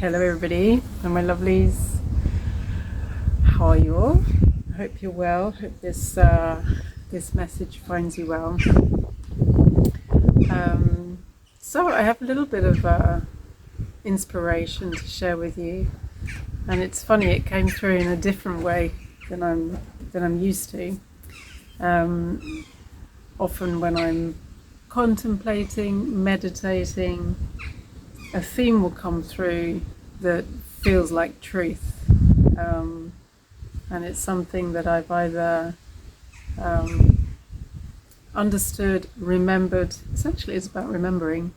Hello everybody and my lovelies. How are you all? I hope you're well. Hope this message finds you well. So I have a little bit of inspiration to share with you, and it's funny, it came through in a different way than I'm used to. Often when I'm contemplating, meditating, a theme will come through that feels like truth, and it's something that I've either understood, remembered. Essentially it's about remembering,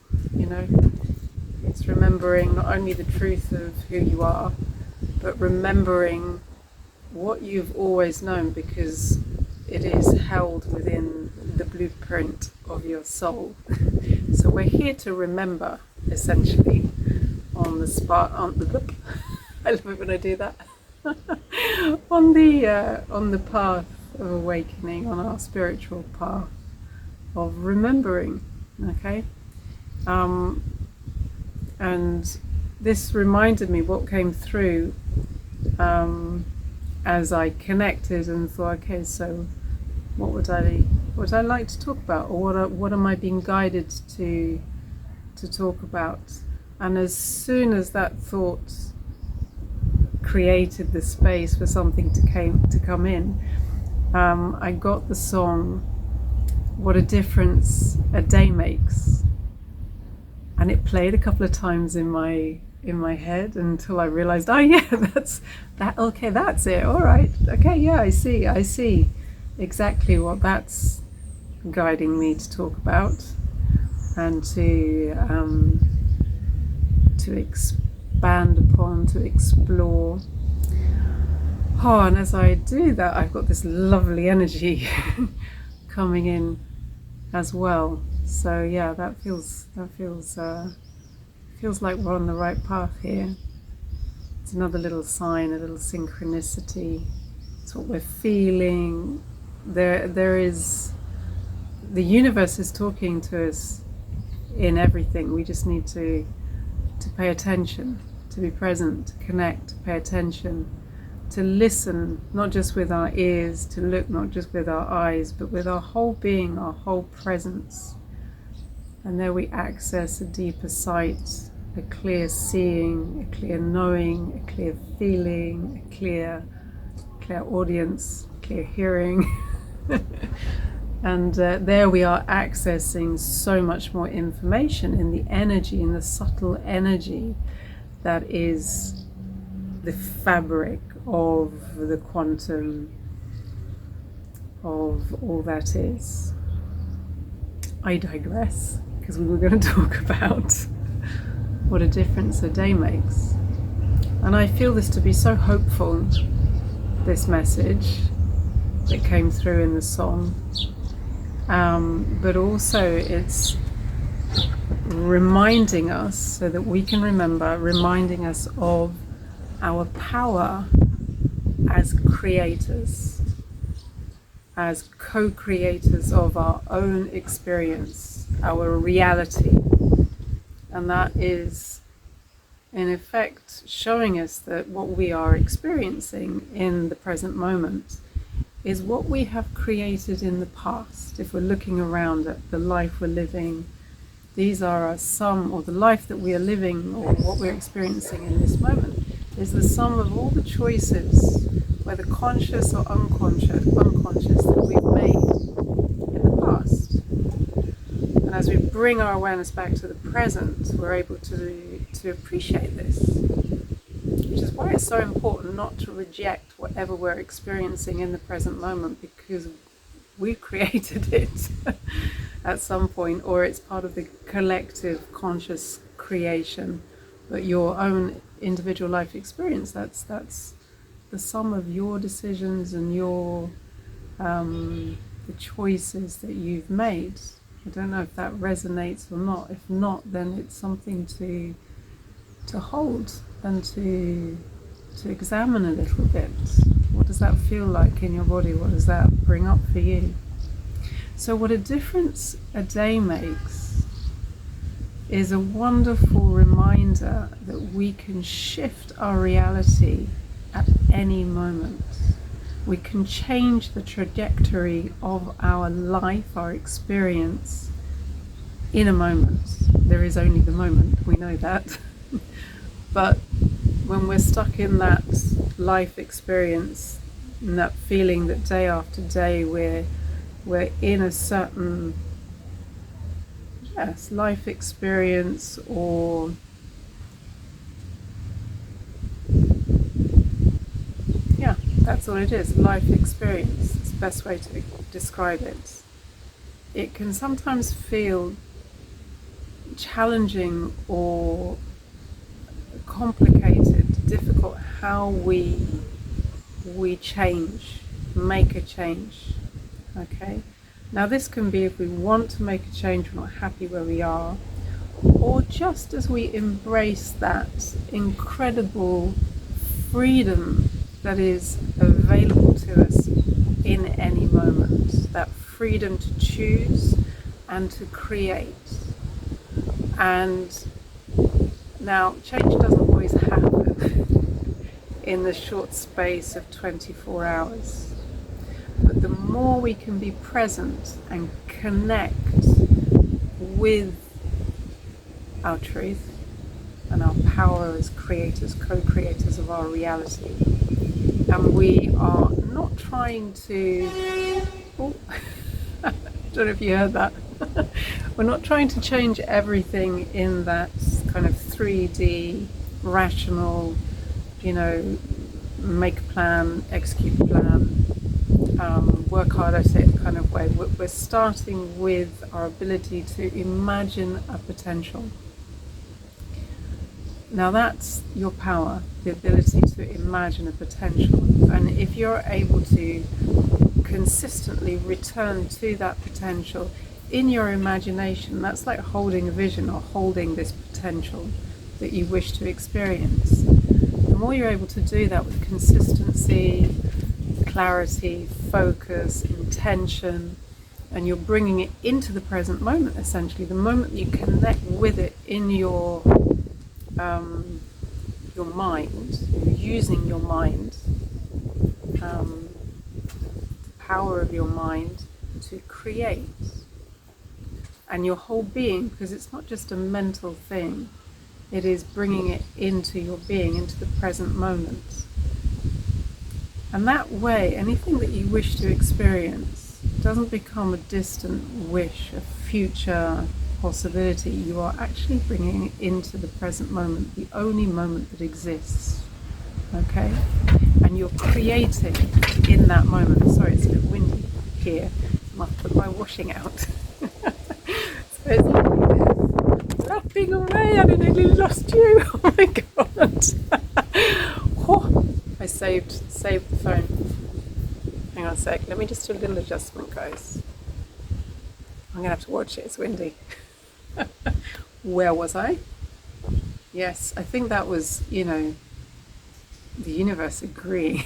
it's remembering not only the truth of who you are, but remembering what you've always known, because it is held within the blueprint of your soul. So we're here to remember, essentially, on the spot. I love it when I do that. on the path of awakening, on our spiritual path of remembering. Okay, and this reminded me what came through as I connected and thought, okay, so what would I like to talk about, or what am I being guided to talk about? And as soon as that thought created the space for something to come in, I got the song "What a Difference a Day Makes," and it played a couple of times in my head until I realized, oh yeah, that's that. Okay, that's it. All right. Okay, yeah, I see exactly what that's guiding me to talk about and to expand upon, to explore. Oh, and as I do that, I've got this lovely energy coming in as well. So yeah, that feels like we're on the right path here. It's another little sign, a little synchronicity. It's what we're feeling. There is, the universe is talking to us in everything. We just need to pay attention, to be present, to connect, to pay attention, to listen, not just with our ears, to look not just with our eyes, but with our whole being, our whole presence. And there we access a deeper sight, a clear seeing, a clear knowing, a clear feeling, a clear audience, clear hearing. And there we are accessing so much more information in the energy, in the subtle energy that is the fabric of the quantum of all that is. I digress, because we were going to talk about what a difference a day makes. And I feel this to be so hopeful, this message that came through in the song. But also it's reminding us, so that we can remember, reminding us of our power as creators, as co-creators of our own experience, our reality. And that is, in effect, showing us that what we are experiencing in the present moment is what we have created in the past. If we're looking around at the life we're living, these are a sum, or the life that we are living, or what we're experiencing in this moment, is the sum of all the choices, whether conscious or unconscious, that we've made in the past. And as we bring our awareness back to the present, we're able to appreciate this, which is why it's so important not to reject whatever we're experiencing in the present moment, because we created it at some point, or it's part of the collective conscious creation. But your own individual life experience, that's the sum of your decisions and your the choices that you've made. I don't know if that resonates or not. If not, then it's something to hold and to examine a little bit. What does that feel like in your body? What does that bring up for you? So what a difference a day makes is a wonderful reminder that we can shift our reality at any moment. We can change the trajectory of our life, our experience, in a moment. There is only the moment, we know that. But when we're stuck in that life experience and that feeling that day after day we're in a certain life experience, or that's all it is, life experience. It's the best way to describe it. It can sometimes feel challenging or complicated, difficult, how we change, make a change. Okay? Now this can be if we want to make a change, we're not happy where we are, or just as we embrace that incredible freedom that is available to us in any moment, that freedom to choose and to create. And now change doesn't always happen in the short space of 24 hours. But the more we can be present and connect with our truth and our power as creators, co-creators of our reality, and we are not trying to, I don't know if you heard that, we're not trying to change everything in that kind of 3D, rational, make a plan, execute a plan, work hard at it kind of way. We're starting with our ability to imagine a potential. Now that's your power, the ability to imagine a potential. And if you're able to consistently return to that potential in your imagination, that's like holding a vision or holding this potential that you wish to experience. The more you're able to do that with consistency, clarity, focus, intention, and you're bringing it into the present moment, essentially, the moment you connect with it in your mind, using your mind, the power of your mind to create, and your whole being, because it's not just a mental thing, it is bringing it into your being, into the present moment. And that way, anything that you wish to experience doesn't become a distant wish, a future possibility. You are actually bringing it into the present moment, the only moment that exists. Okay? And you're creating in that moment. Sorry, it's a bit windy here. I must put my washing out. So it's flapping away, and I nearly lost you. Oh my god. I saved the phone. Hang on a sec. Let me just do a little adjustment, guys. I'm gonna have to watch it. It's windy. Where was I? Yes, I think that was, the universe agreeing.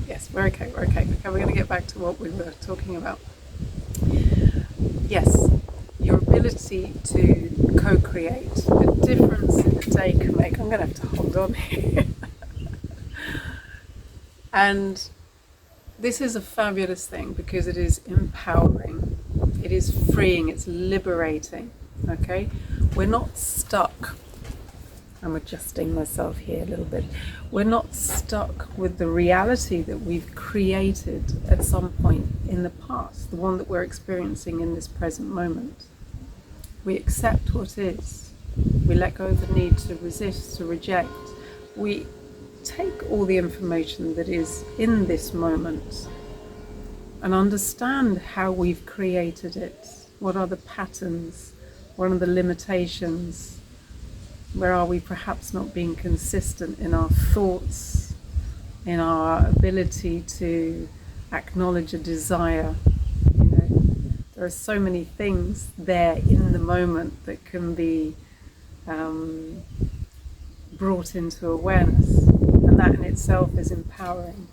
Yes, we're okay. Okay, we're going to get back to what we were talking about. Yes, your ability to co-create, the difference that a day can make. I'm going to have to hold on here. And this is a fabulous thing because it is empowering, it is freeing, it's liberating. Okay, we're not stuck. I'm adjusting myself here a little bit. We're not stuck with the reality that we've created at some point in the past, the one that we're experiencing in this present moment. We accept what is. We let go of the need to resist, to reject. We take all the information that is in this moment and understand how we've created it. What are the patterns? What are the limitations? Where are we perhaps not being consistent in our thoughts, in our ability to acknowledge a desire? There are so many things there in the moment that can be brought into awareness, and that in itself is empowering.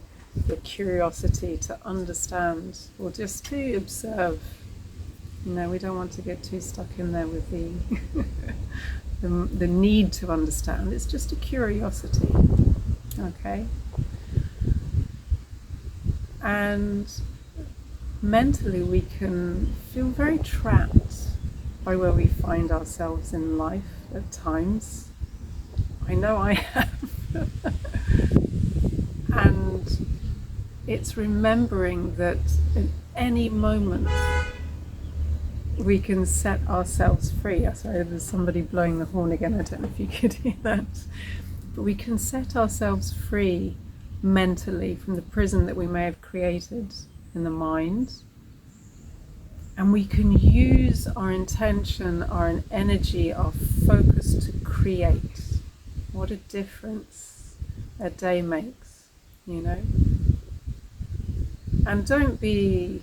Your curiosity to understand or just to observe You know, we don't want to get too stuck in there with the the need to understand. It's just a curiosity, okay? And mentally we can feel very trapped by where we find ourselves in life at times. I know I have. And it's remembering that at any moment we can set ourselves free. Sorry, there's somebody blowing the horn again. I don't know if you could hear that. But we can set ourselves free mentally from the prison that we may have created in the mind. And we can use our intention, our energy, our focus to create. What a difference a day makes, you know. And don't be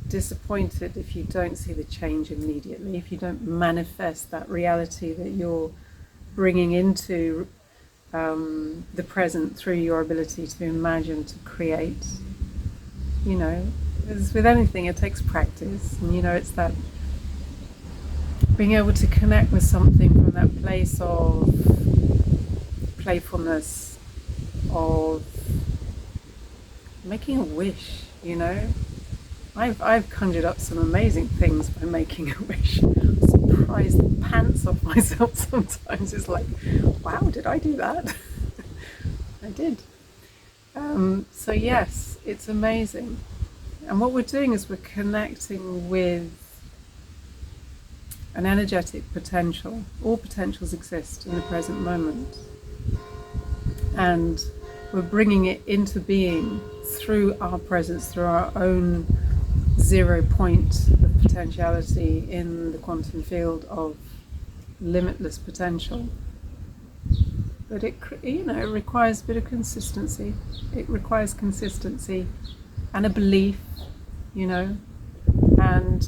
disappointed if you don't see the change immediately, if you don't manifest that reality that you're bringing into the present through your ability to imagine, to create. You know, as with anything, it takes practice, and you know, it's that being able to connect with something from that place of playfulness, of making a wish, you know. I've conjured up some amazing things by making a wish. I'm surprised the pants off myself sometimes. It's like, wow, did I do that? I did. So yes, it's amazing. And what we're doing is we're connecting with an energetic potential. All potentials exist in the present moment. And we're bringing it into being through our presence, through our own 0 point of potentiality in the quantum field of limitless potential. But it, you know, it requires a bit of consistency. It requires consistency and a belief, you know. And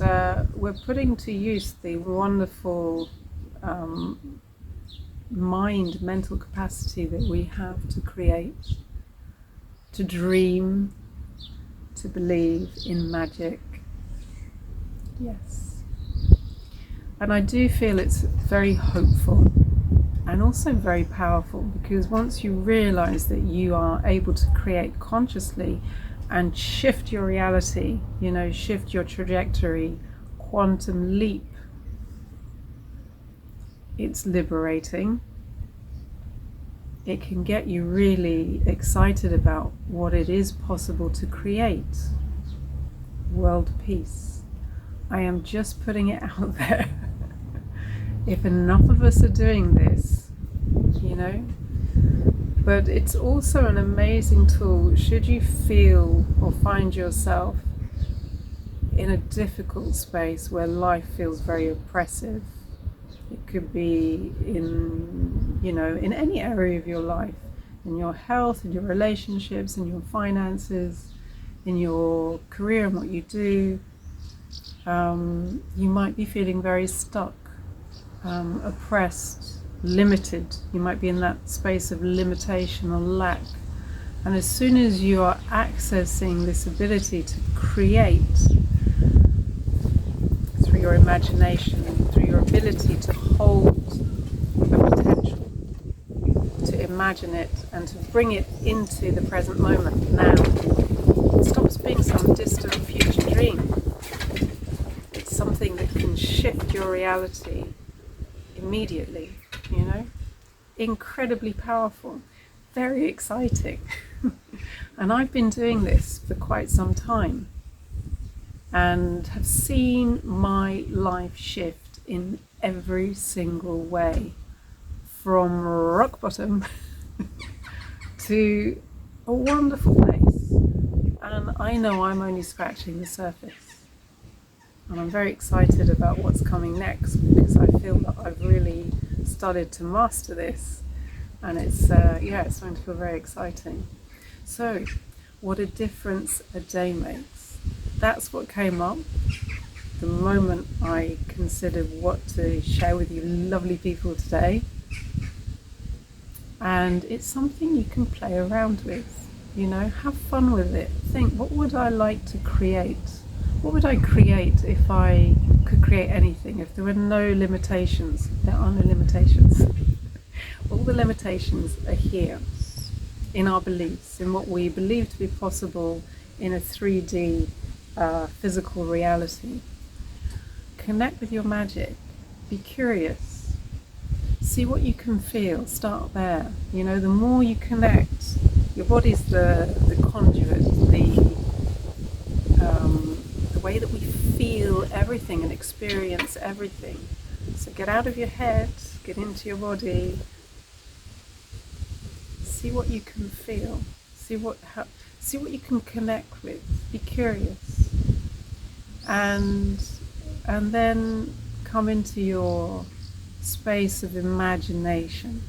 we're putting to use the wonderful mental capacity that we have to create, to dream, to believe in magic. Yes. And I do feel it's very hopeful and also very powerful, because once you realize that you are able to create consciously and shift your reality, you know, shift your trajectory, quantum leap, it's liberating. It can get you really excited about what it is possible to create. World peace. I am just putting it out there. If enough of us are doing this, you know. But it's also an amazing tool should you feel or find yourself in a difficult space where life feels very oppressive. It could be in, you know, in any area of your life, in your health, in your relationships, in your finances, in your career and what you do. You might be feeling very stuck, oppressed, limited. You might be in that space of limitation or lack. And as soon as you are accessing this ability to create through your imagination, through your ability to hold a potential, to imagine it and to bring it into the present moment now, it stops being some distant future dream. It's something that can shift your reality immediately, you know. Incredibly powerful, very exciting. And I've been doing this for quite some time and have seen my life shift in every single way, from rock bottom to a wonderful place. And I know I'm only scratching the surface. And I'm very excited about what's coming next, because I feel that I've really started to master this. And it's starting to feel very exciting. So, what a difference a day makes. That's what came up the moment I considered what to share with you lovely people today. And it's something you can play around with, you know, have fun with it. Think, what would I like to create? What would I create if I could create anything, if there were no limitations, there are no limitations. All the limitations are here in our beliefs, in what we believe to be possible in a 3D physical reality. Connect with your magic. Be curious. See what you can feel. Start there. You know, the more you connect, your body's the conduit, the way that we feel everything and experience everything. So get out of your head, get into your body, see what you can feel, see what you can connect with. Be curious, and then come into your space of imagination.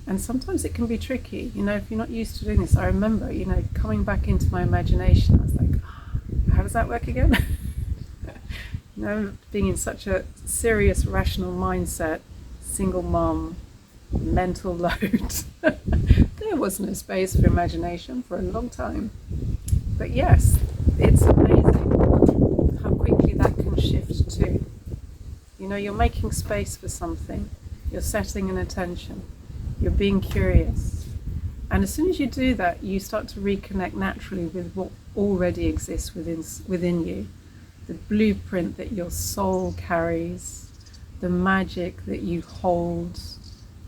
And sometimes it can be tricky, you know, if you're not used to doing this. I remember, you know, coming back into my imagination, I was like, how does that work again? You know, being in such a serious rational mindset, single mom, mental load. There was no space for imagination for a long time. But yes, it's amazing how quickly that can shift too. You know, you're making space for something, you're setting an attention, you're being curious. And as soon as you do that, you start to reconnect naturally with what already exists within you. The blueprint that your soul carries, the magic that you hold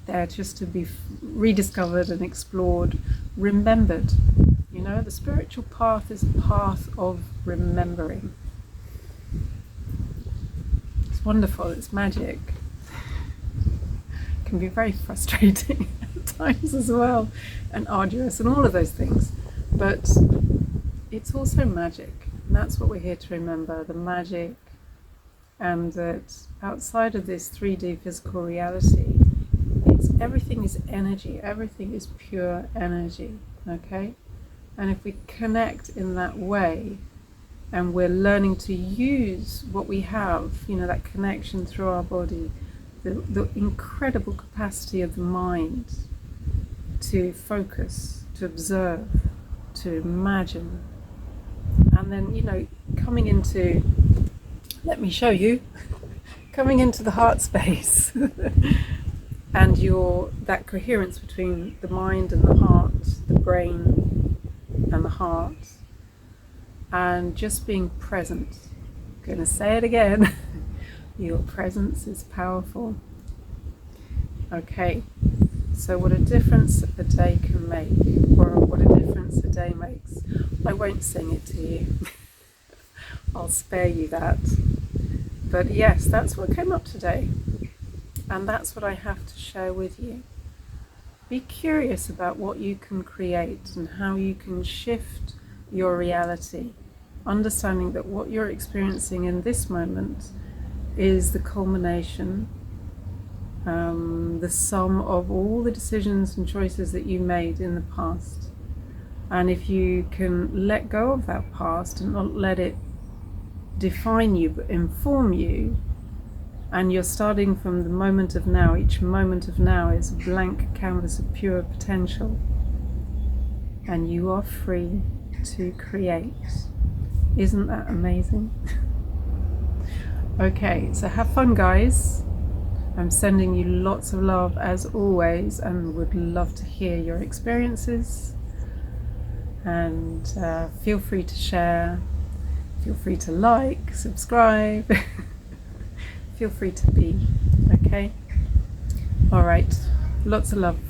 there just to be rediscovered and explored, remembered. You know, the spiritual path is a path of remembering. It's wonderful, it's magic. It can be very frustrating at times as well, and arduous and all of those things. But it's also magic, and that's what we're here to remember, the magic, and that outside of this 3D physical reality, everything is energy, everything is pure energy, okay? And if we connect in that way, and we're learning to use what we have, you know, that connection through our body, the incredible capacity of the mind to focus, to observe, to imagine, and then, you know, coming into, let me show you, coming into the heart space. And that coherence between the mind and the heart, the brain and the heart, and just being present. I'm going to say it again. Your presence is powerful. Okay, so what a difference a day can make, or what a difference a day makes. I won't sing it to you. I'll spare you that. But yes, that's what came up today. And that's what I have to share with you. Be curious about what you can create and how you can shift your reality, understanding that what you're experiencing in this moment is the culmination, the sum of all the decisions and choices that you made in the past. And if you can let go of that past and not let it define you but inform you, and you're starting from the moment of now. Each moment of now is a blank canvas of pure potential. And you are free to create. Isn't that amazing? Okay, so have fun, guys. I'm sending you lots of love as always, and would love to hear your experiences. And feel free to share. Feel free to like, subscribe. Feel free to be, okay? All right, lots of love.